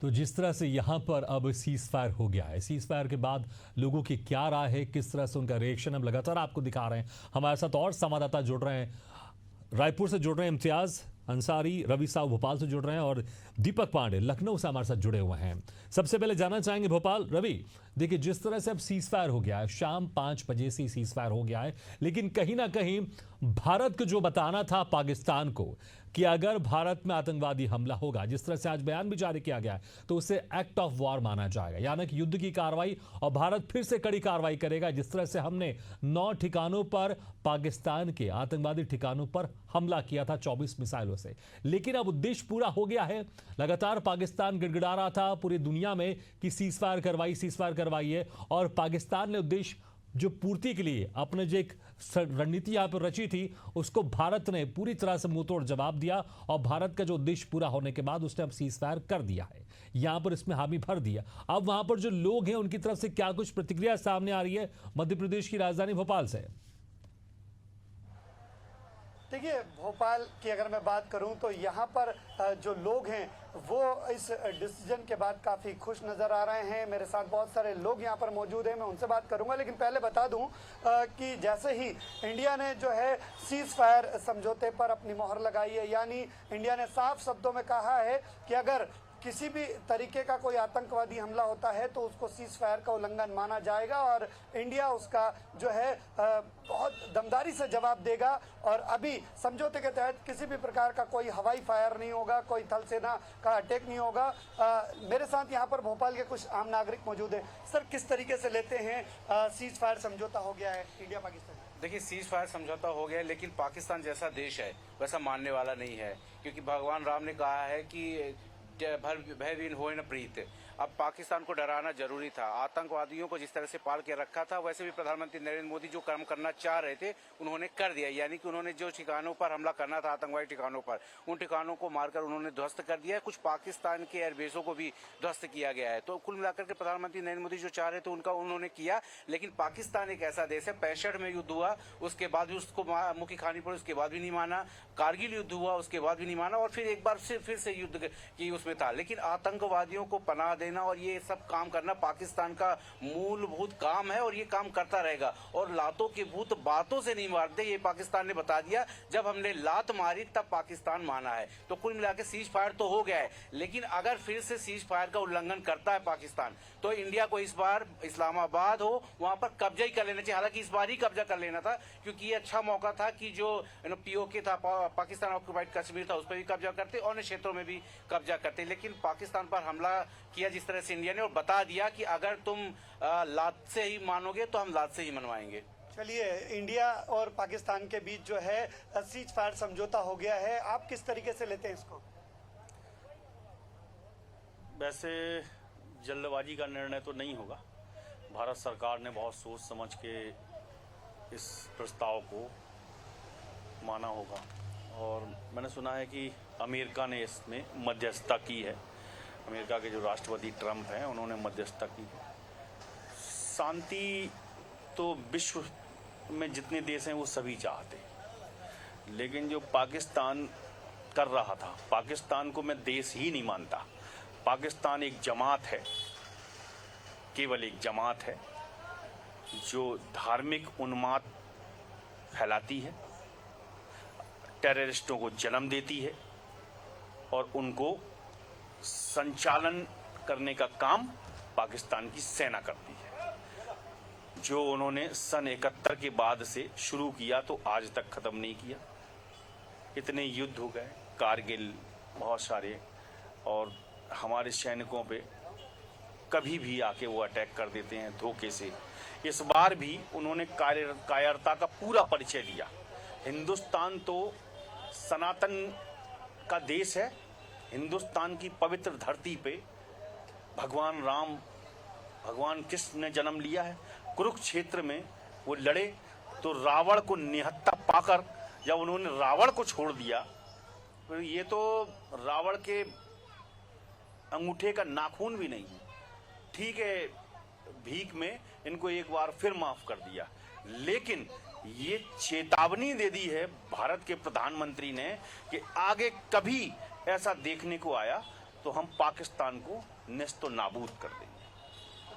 तो जिस तरह से यहाँ पर अब सीज फायर हो गया है, सीज फायर के बाद लोगों की क्या राय है, किस तरह से उनका रिएक्शन हम लगातार आपको दिखा रहे हैं। हमारे साथ और संवाददाता जुड़ रहे हैं, रायपुर से जुड़ रहे हैं इम्तियाज अंसारी, रवि साहु भोपाल से जुड़ रहे हैं और दीपक पांडे लखनऊ से हमारे साथ जुड़े हुए हैं। सबसे पहले जानना चाहेंगे भोपाल रवि, देखिए जिस तरह से अब सीज फायर हो गया है, शाम 5 बजे से सीज फायर हो गया है, लेकिन कहीं ना कहीं भारत को जो बताना था पाकिस्तान को कि अगर भारत में आतंकवादी हमला होगा, जिस तरह से आज बयान भी जारी किया गया है, तो उसे एक्ट ऑफ वॉर माना जाएगा, यानी कि युद्ध की कार्रवाई, और भारत फिर से कड़ी कार्रवाई करेगा। जिस तरह से हमने 9 ठिकानों पर, पाकिस्तान के आतंकवादी ठिकानों पर हमला किया था 24 मिसाइलों से, लेकिन अब उद्देश्य पूरा हो गया है। लगातार पाकिस्तान गिड़गिड़ा रहा था पूरी दुनिया में कि सीज फायर करवाइए, और पाकिस्तान ने उद्देश्य जो पूर्ति के लिए अपने जो एक रणनीति यहां पर रची थी, उसको भारत ने पूरी तरह से मुंहतोड़ जवाब दिया, और भारत का जो उद्देश्य पूरा होने के बाद उसने अब सीज फायर कर दिया है, यहां पर इसमें हामी भर दिया। अब वहां पर जो लोग हैं उनकी तरफ से क्या कुछ प्रतिक्रिया सामने आ रही है मध्य प्रदेश की राजधानी भोपाल से? देखिए, भोपाल की अगर मैं बात करूं तो यहाँ पर जो लोग हैं वो इस डिसीजन के बाद काफ़ी खुश नज़र आ रहे हैं। मेरे साथ बहुत सारे लोग यहाँ पर मौजूद हैं, मैं उनसे बात करूंगा, लेकिन पहले बता दूं कि जैसे ही इंडिया ने जो है सीज फायर समझौते पर अपनी मोहर लगाई है, यानी इंडिया ने साफ शब्दों में कहा है कि अगर किसी भी तरीके का कोई आतंकवादी हमला होता है तो उसको सीज फायर का उल्लंघन माना जाएगा और इंडिया उसका जो है बहुत दमदारी से जवाब देगा। और अभी समझौते के तहत किसी भी प्रकार का कोई हवाई फायर नहीं होगा, कोई थल सेना का अटैक नहीं होगा। मेरे साथ यहाँ पर भोपाल के कुछ आम नागरिक मौजूद हैं। सर, किस तरीके से लेते हैं सीज फायर समझौता हो गया है इंडिया पाकिस्तान? देखिए, सीज फायर समझौता हो गया है, लेकिन पाकिस्तान जैसा देश है वैसा मानने वाला नहीं है, क्योंकि भगवान राम ने कहा है कि भयहीन होए न प्रीत। अब पाकिस्तान को डराना जरूरी था। आतंकवादियों को जिस तरह से पाल के रखा था, वैसे भी प्रधानमंत्री नरेंद्र मोदी जो काम करना चाह रहे थे उन्होंने कर दिया, यानी कि उन्होंने जो ठिकानों पर हमला करना था, आतंकवादी ठिकानों पर, उन ठिकानों को मारकर उन्होंने ध्वस्त कर दिया है। कुछ पाकिस्तान के एयरबेसों को भी ध्वस्त किया गया है। तो कुल मिलाकर के प्रधानमंत्री नरेंद्र मोदी जो चाह रहे थे उनका उन्होंने किया। लेकिन पाकिस्तान एक ऐसा देश है, 65 में युद्ध हुआ, उसके बाद भी उसको मुखी खानी पड़ी, उसके बाद भी नहीं माना। कारगिल युद्ध हुआ, उसके बाद भी नहीं माना, और फिर एक बार फिर से युद्ध की उसमें था। लेकिन आतंकवादियों को पनाह देना और ये सब काम करना पाकिस्तान का मूलभूत काम है, और ये काम करता रहेगा। और लातों के भूत बातों से नहीं मारते, ये पाकिस्तान ने बता दिया। जब हमने लात मारी तब पाकिस्तान माना है। तो कुल मिलाकर सीज फायर तो हो गया है, लेकिन अगर फिर से सीज फायर का उल्लंघन करता है पाकिस्तान, तो इंडिया को इस बार इस्लामाबाद हो वहां पर कब्जा ही कर लेना चाहिए। हालांकि इस बार ही कब्जा कर लेना था, क्योंकि ये अच्छा मौका था कि जो पीओके था, पाकिस्तान ऑक्युपाइड कश्मीर था, उस पर भी कब्जा करते और अन्य क्षेत्रों में भी कब्जा करते। लेकिन पाकिस्तान पर हमला किया जिस तरह से इंडिया ने, और बता दिया कि अगर तुम लात से ही मानोगे तो हम लात से ही मनवाएंगे। चलिए, इंडिया और पाकिस्तान के बीच जो है सीज फायर समझौता हो गया है, आप किस तरीके से लेते हैं इसको? वैसे जल्दबाजी का निर्णय तो नहीं होगा। भारत सरकार ने बहुत सोच समझ के इस प्रस्ताव को माना होगा, और मैंने सुना है कि अमेरिका ने इसमें मध्यस्थता की है। अमेरिका के जो राष्ट्रपति ट्रंप हैं उन्होंने मध्यस्थता की है। शांति तो विश्व में जितने देश हैं वो सभी चाहते हैं, लेकिन जो पाकिस्तान कर रहा था, पाकिस्तान को मैं देश ही नहीं मानता। पाकिस्तान एक जमात है, केवल एक जमात है जो धार्मिक उन्माद फैलाती है, टेररिस्टों को जन्म देती है, और उनको संचालन करने का काम पाकिस्तान की सेना करती है। जो उन्होंने सन 71 के बाद से शुरू किया तो आज तक खत्म नहीं किया। इतने युद्ध हो गए, कारगिल, बहुत सारे, और हमारे सैनिकों पे कभी भी आके वो अटैक कर देते हैं धोखे से। इस बार भी उन्होंने कायरता का पूरा परिचय दिया। हिंदुस्तान तो सनातन का देश है। हिंदुस्तान की पवित्र धरती पे भगवान राम, भगवान कृष्ण ने जन्म लिया है। कुरुक्षेत्र में वो लड़े तो रावण को निहत्था पाकर जब उन्होंने रावण को छोड़ दिया, तो ये तो रावण के अंगूठे का नाखून भी नहीं है। ठीक है, भीख में इनको एक बार फिर माफ कर दिया, लेकिन ये चेतावनी दे दी है भारत के प्रधानमंत्री ने कि आगे कभी ऐसा देखने को आया तो हम पाकिस्तान को नेस्तो नाबूद कर देंगे।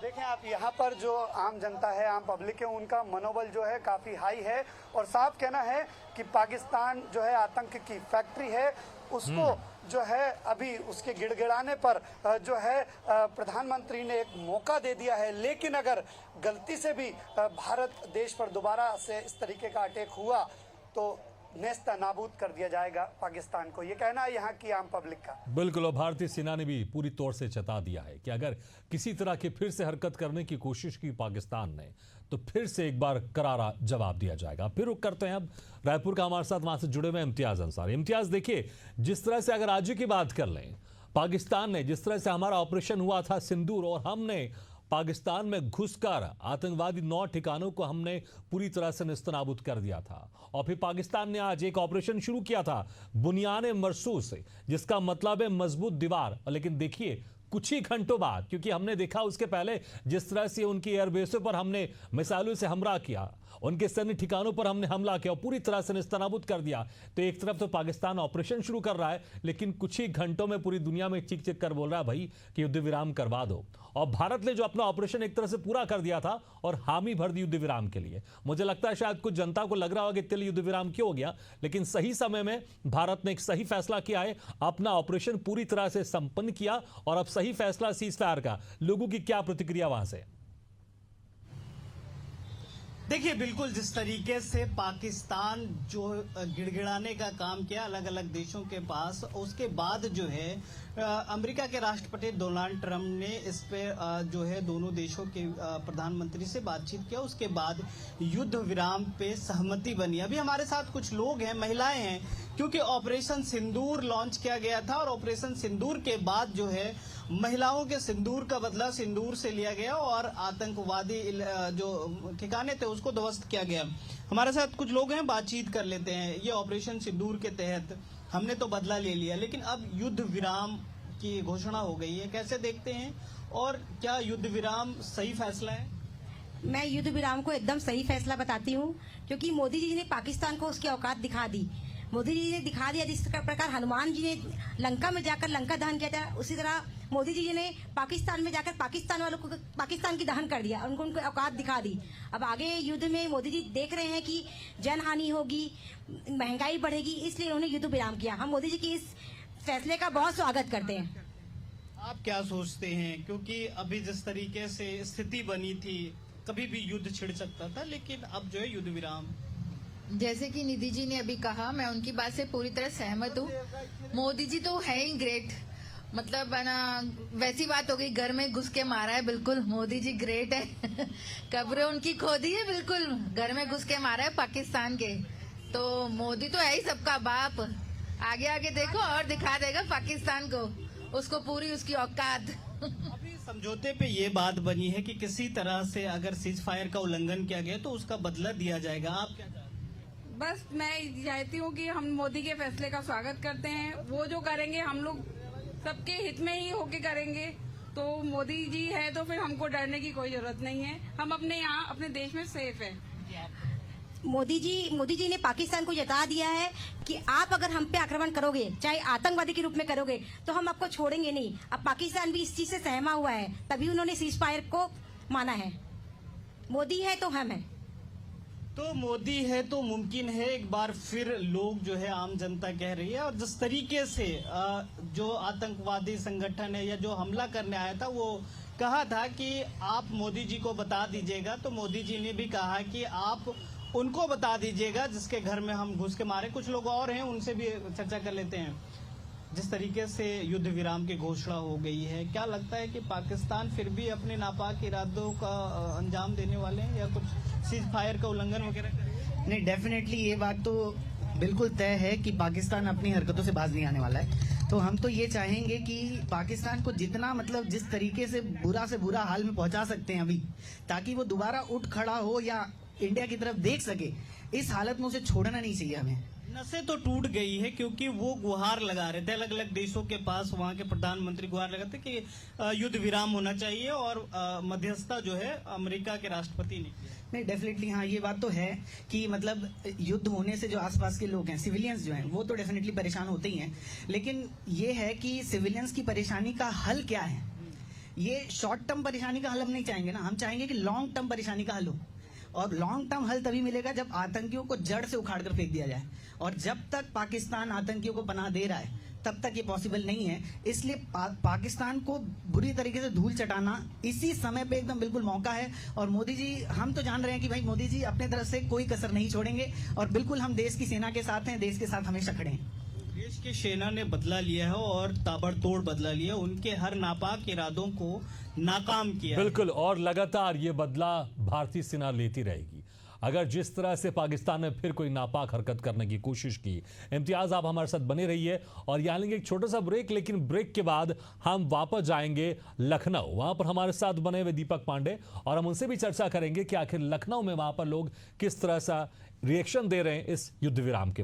देखें आप, यहाँ पर जो आम जनता है, आम पब्लिक है, उनका मनोबल जो है काफ़ी हाई है और साफ कहना है कि पाकिस्तान जो है आतंक की फैक्ट्री है। उसको जो है अभी उसके गिड़गिड़ाने पर जो है प्रधानमंत्री ने एक मौका दे दिया है, लेकिन अगर गलती से भी भारत देश पर दोबारा से इस तरीके का अटैक हुआ तो नेस्ता नाबूद कर दिया जाएगा पाकिस्तान को। ये कहना है यहाँ की आम पब्लिक का। बिल्कुल, और भारतीय सेना ने भी पूरी तौर से चेता दिया है कि अगर किसी तरह की फिर से हरकत करने की कोशिश की पाकिस्तान ने तो फिर से एक बार करारा जवाब दिया जाएगा। फिर रुक करते हैं अब रायपुर का, हमारे साथ वहां से जुड़े हुए इम्तियाज अंसारी। इम्तियाज, देखिए जिस तरह से अगर राज्य की बात कर लें, पाकिस्तान ने जिस तरह से हमारा ऑपरेशन हुआ था सिंदूर और हमने पाकिस्तान में घुसकर आतंकवादी 9 ठिकानों को हमने पूरी तरह से नेस्तनाबूद कर दिया था, और फिर पाकिस्तान ने आज एक ऑपरेशन शुरू किया था बुनियाने मरसूस से, जिसका मतलब है मजबूत दीवार। लेकिन देखिए कुछ ही घंटों बाद, क्योंकि हमने देखा उसके पहले जिस तरह से उनकी एयरबेसों पर हमने मिसाइलों से हमला किया, उनके सैन्य ठिकानों पर हमने हमला किया और पूरी तरह से नेस्तनाबूद कर दिया। तो एक तरफ तो पाकिस्तान ऑपरेशन शुरू कर रहा है, लेकिन कुछ ही घंटों में पूरी दुनिया में चीख चीख कर बोल रहा है भाई कि युद्ध विराम करवा दो। और भारत ने जो अपना ऑपरेशन एक तरह से पूरा कर दिया था और हामी भर दी युद्ध विराम के लिए। मुझे लगता है शायद कुछ जनता को लग रहा होगा कि तिल युद्ध विराम क्यों हो गया, लेकिन सही समय में भारत ने एक सही फैसला किया है, अपना ऑपरेशन पूरी तरह से संपन्न किया और अब सही फैसला सीज फायर का। लोगों की क्या प्रतिक्रिया वहां से? देखिए, बिल्कुल जिस तरीके से पाकिस्तान जो गिड़गिड़ाने का काम किया अलग अलग देशों के पास, उसके बाद जो है अमेरिका के राष्ट्रपति डोनाल्ड ट्रंप ने इस पे जो है दोनों देशों के प्रधानमंत्री से बातचीत किया। उसके बाद युद्ध विराम पे सहमति बनी। अभी हमारे साथ कुछ लोग हैं, महिलाएं हैं, क्योंकि ऑपरेशन सिंदूर लॉन्च किया गया था और ऑपरेशन सिंदूर के बाद जो है महिलाओं के सिंदूर का बदला सिंदूर से लिया गया और आतंकवादी जो ठिकाने थे उसको ध्वस्त किया गया। हमारे साथ कुछ लोग हैं, बातचीत कर लेते हैं। ये ऑपरेशन सिंदूर के तहत हमने तो बदला ले लिया, लेकिन अब युद्ध विराम की घोषणा हो गई है, कैसे देखते हैं और क्या युद्ध विराम सही फैसला है? मैं युद्ध विराम को एकदम सही फैसला बताती हूँ, क्योंकि मोदी जी ने पाकिस्तान को उसकी औकात दिखा दी। मोदी जी ने दिखा दिया जिस प्रकार हनुमान जी ने लंका में जाकर लंका दहन किया था, उसी तरह मोदी जी ने पाकिस्तान में जाकर पाकिस्तान वालों को पाकिस्तान की दहन कर दिया, उनको औकात दिखा दी। अब आगे युद्ध में मोदी जी देख रहे हैं कि जनहानि होगी, महंगाई बढ़ेगी, इसलिए उन्होंने युद्ध विराम किया। हम मोदी जी की इस फैसले का बहुत स्वागत करते हैं। आप क्या सोचते हैं, क्योंकि अभी जिस तरीके से स्थिति बनी थी, कभी भी युद्ध छिड़ सकता था, लेकिन अब जो है युद्ध विराम। जैसे कि निधि जी ने अभी कहा, मैं उनकी बात से पूरी तरह सहमत हूँ। मोदी जी तो है ही ग्रेट, मतलब है ना, वैसी बात हो गई, घर में घुस के मारा है, बिल्कुल मोदी जी ग्रेट है। कब्रें उनकी खोदी है, बिल्कुल घर में घुस के मारा है पाकिस्तान के। तो मोदी तो है ही सबका बाप, आगे आगे देखो और दिखा देगा पाकिस्तान को, उसको पूरी उसकी औकात। अभी समझौते पे ये बात बनी है कि किसी तरह से अगर सीज फायर का उल्लंघन किया गया तो उसका बदला दिया जाएगा। आप क्या चाहते हैं? बस मैं चाहती हूँ कि हम मोदी के फैसले का स्वागत करते हैं। वो जो करेंगे हम लोग सबके हित में ही होके करेंगे। तो मोदी जी है तो फिर हमको डरने की कोई जरूरत नहीं है, हम अपने यहाँ अपने देश में सेफ है। मोदी जी ने पाकिस्तान को जता दिया है कि आप अगर हम पे आक्रमण करोगे, चाहे आतंकवादी के रूप में करोगे, तो हम आपको छोड़ेंगे नहीं। अब पाकिस्तान भी इस चीज से सहमा हुआ है, तभी उन्होंने सीज फायर को माना है। मोदी है तो हम हैं। तो मोदी है तो मुमकिन है, एक बार फिर लोग जो है आम जनता कह रही है। और जिस तरीके से जो आतंकवादी संगठन है या जो हमला करने आया था, वो कहा था कि आप मोदी जी को बता दीजिएगा, तो मोदी जी ने भी कहा कि आप उनको बता दीजिएगा जिसके घर में हम घुस के मारे। कुछ लोग और हैं, उनसे भी चर्चा कर लेते हैं। जिस तरीके से युद्ध विराम की घोषणा हो गई है, क्या लगता है कि पाकिस्तान फिर भी अपने नापाक इरादों का अंजाम देने वाले हैं या कुछ सीज फायर का उल्लंघन वगैरह करेंगे? नहीं, डेफिनेटली ये बात तो बिल्कुल तय है कि पाकिस्तान अपनी हरकतों से बाज नहीं आने वाला है। तो हम तो ये चाहेंगे कि पाकिस्तान को जितना मतलब जिस तरीके से बुरा हाल में पहुंचा सकते हैं अभी, ताकि वो दोबारा उठ खड़ा हो या इंडिया की तरफ देख सके, इस हालत में उसे छोड़ना नहीं चाहिए हमें। नसें तो टूट गई है, क्योंकि वो गुहार लगा रहे थे अलग अलग देशों के पास, वहां के प्रधानमंत्री गुहार लगाते कि युद्ध विराम होना चाहिए, और मध्यस्थता जो है अमेरिका के राष्ट्रपति ने किया। नहीं, डेफिनेटली हाँ, ये बात तो है कि मतलब युद्ध होने से जो आसपास के लोग हैं, सिविलियंस जो हैं, वो तो डेफिनेटली परेशान होते ही हैं, लेकिन ये है कि सिविलियंस की परेशानी का हल क्या है। ये शॉर्ट टर्म परेशानी का हल हम नहीं चाहेंगे ना, हम चाहेंगे कि लॉन्ग टर्म परेशानी का हल हो, और लॉन्ग टर्म हल तभी मिलेगा जब आतंकियों को जड़ से उखाड़ कर फेंक दिया जाए, और जब तक पाकिस्तान आतंकियों को पनाह दे रहा है तब तक ये पॉसिबल नहीं है। इसलिए पाकिस्तान को बुरी तरीके से धूल चटाना इसी समय पे एकदम बिल्कुल मौका है। और मोदी जी, हम तो जान रहे हैं कि भाई मोदी जी अपने तरफ से कोई कसर नहीं छोड़ेंगे, और बिल्कुल हम देश की सेना के साथ हैं, देश के साथ हमेशा खड़े हैं। देश की सेना ने बदला लिया है और ताबड़तोड़ बदला लिया, उनके हर नापाक इरादों को नाकाम किया। बिल्कुल, और लगातार ये बदला भारतीय सेना लेती रहेगी। अगर जिस तरह से पाकिस्तान ने फिर कोई नापाक हरकत करने की कोशिश की। इम्तियाज, आप हमारे साथ बने रहिए और यहाँ लेंगे एक छोटा सा ब्रेक, लेकिन ब्रेक के बाद हम वापस जाएंगे लखनऊ। वहां पर हमारे साथ बने हुए दीपक पांडे, और हम उनसे भी चर्चा करेंगे कि आखिर लखनऊ में वहां पर लोग किस तरह सा रिएक्शन दे रहे हैं इस युद्ध विराम के